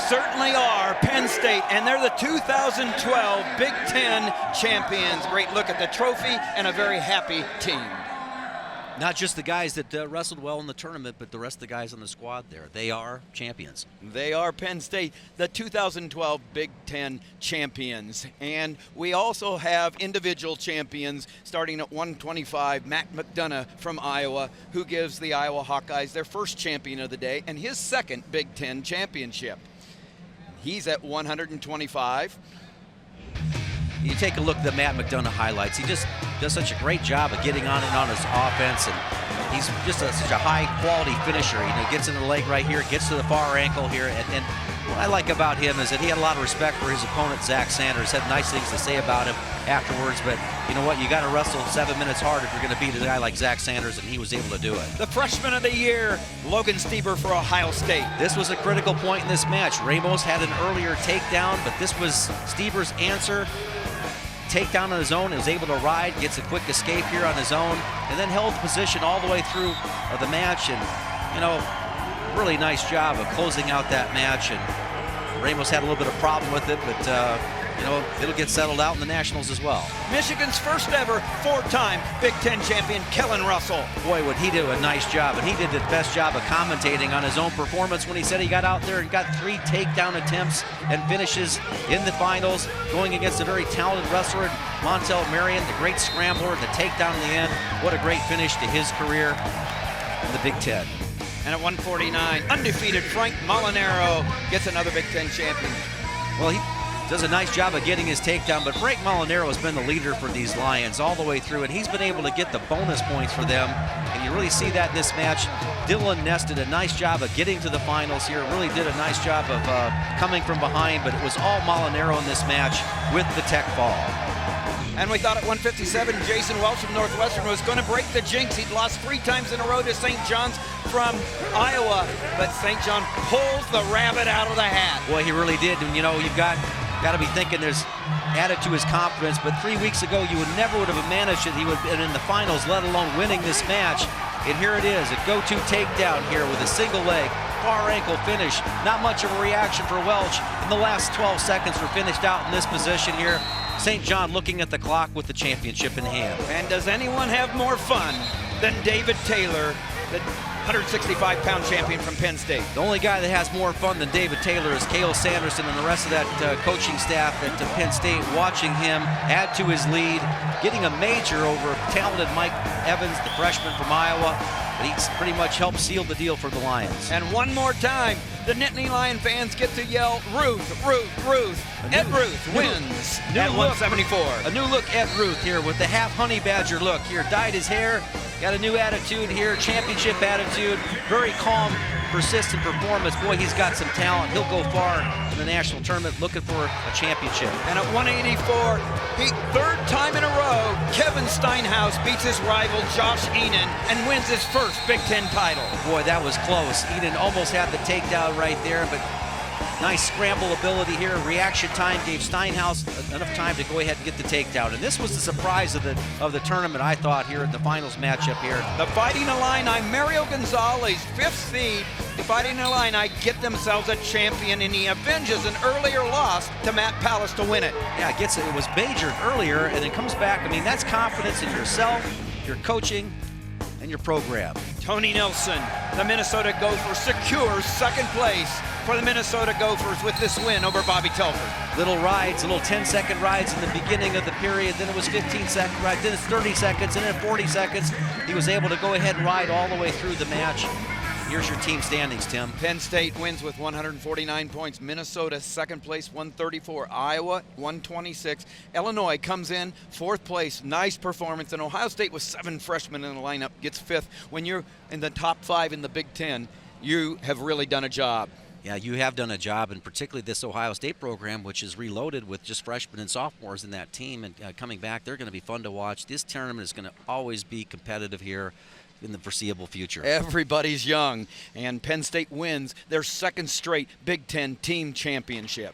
certainly are Penn State, and they're the 2012 Big Ten champions. Great look at the trophy and a very happy team. Not just the guys that wrestled well in the tournament, but the rest of the guys on the squad there. They are champions. They are Penn State, the 2012 Big Ten champions. And we also have individual champions starting at 125, Matt McDonough from Iowa, who gives the Iowa Hawkeyes their first champion of the day and his second Big Ten championship. He's at 125. You take a look at the Matt McDonough highlights. He just does such a great job of getting on and on his offense, and he's just such a high-quality finisher. Gets in the leg right here, gets to the far ankle here, and what I like about him is that he had a lot of respect for his opponent, Zach Sanders. Had nice things to say about him afterwards, but you know what? You got to wrestle 7 minutes hard if you're going to beat a guy like Zach Sanders, and he was able to do it. The freshman of the year, Logan Stieber for Ohio State. This was a critical point in this match. Ramos had an earlier takedown, but this was Stieber's answer. Takedown on his own, was able to ride, gets a quick escape here on his own, and then held the position all the way through the match. And really nice job of closing out that match. And Ramos had a little bit of problem with it, but it'll get settled out in the Nationals as well. Michigan's first ever four-time Big Ten champion, Kellen Russell. Boy, would he do a nice job, and he did the best job of commentating on his own performance when he said he got out there and got 3 takedown attempts and finishes in the finals, going against a very talented wrestler, Montel Marion, the great scrambler, the takedown in the end. What a great finish to his career in the Big Ten. And at 149, undefeated Frank Molinaro gets another Big Ten champion. Well, he does a nice job of getting his takedown, but Frank Molinaro has been the leader for these Lions all the way through, and he's been able to get the bonus points for them, and you really see that in this match. Dylan Ness did a nice job of getting to the finals here, really did a nice job of coming from behind, but it was all Molinaro in this match with the tech fall. And we thought at 157, Jason Welch from Northwestern was going to break the jinx. He'd lost 3 times in a row to St. John's from Iowa, but St. John pulls the rabbit out of the hat. Boy, he really did, and you've got to be thinking there's added to his confidence, but 3 weeks ago you would never have managed it. He would have been in the finals, let alone winning this match. And here it is, a go-to takedown here with a single leg, far ankle finish. Not much of a reaction for Welch. In the last 12 seconds, we're finished out in this position here. St. John looking at the clock with the championship in hand. And does anyone have more fun than David Taylor, the 165-pound champion from Penn State? The only guy that has more fun than David Taylor is Cael Sanderson and the rest of that coaching staff at Penn State, watching him add to his lead, getting a major over talented Mike Evans, the freshman from Iowa. But he's pretty much helped seal the deal for the Lions. And one more time, the Nittany Lion fans get to yell, Ruth, Ruth, Ruth. Ed Ruth wins at 174. A new look Ed Ruth here with the half honey badger look here. Dyed his hair, got a new attitude here, championship attitude, very calm, persistent performance. Boy, he's got some talent. He'll go far in the national tournament looking for a championship. And at 184, third time in a row, Kevin Steinhaus beats his rival Josh Enan and wins his first Big Ten title. Boy, that was close. Enan almost had the takedown right there, but nice scramble ability here. Reaction time gave Steinhaus enough time to go ahead and get the takedown. And this was the surprise of the tournament, I thought, here in the finals matchup here. The Fighting Illini, Mario Gonzalez, 5th seed. The Fighting Illini get themselves a champion, and he avenges an earlier loss to Matt Pallas to win it. Yeah, it was majored earlier, and then comes back. I mean, that's confidence in yourself, your coaching, and your program. Tony Nelson, the Minnesota Gopher, secures second place for the Minnesota Gophers with this win over Bobby Telford. Little rides, little 10-second rides in the beginning of the period, then it was 15-second rides, then it's 30 seconds, and then 40 seconds. He was able to go ahead and ride all the way through the match. Here's your team standings, Tim. Penn State wins with 149 points. Minnesota, second place, 134. Iowa, 126. Illinois comes in, 4th place. Nice performance. And Ohio State with 7 freshmen in the lineup gets 5th. When you're in the top 5 in the Big Ten, you have really done a job. Yeah, you have done a job, and particularly this Ohio State program, which is reloaded with just freshmen and sophomores in that team. And coming back, they're going to be fun to watch. This tournament is going to always be competitive here in the foreseeable future. Everybody's young, and Penn State wins their second straight Big Ten team championship.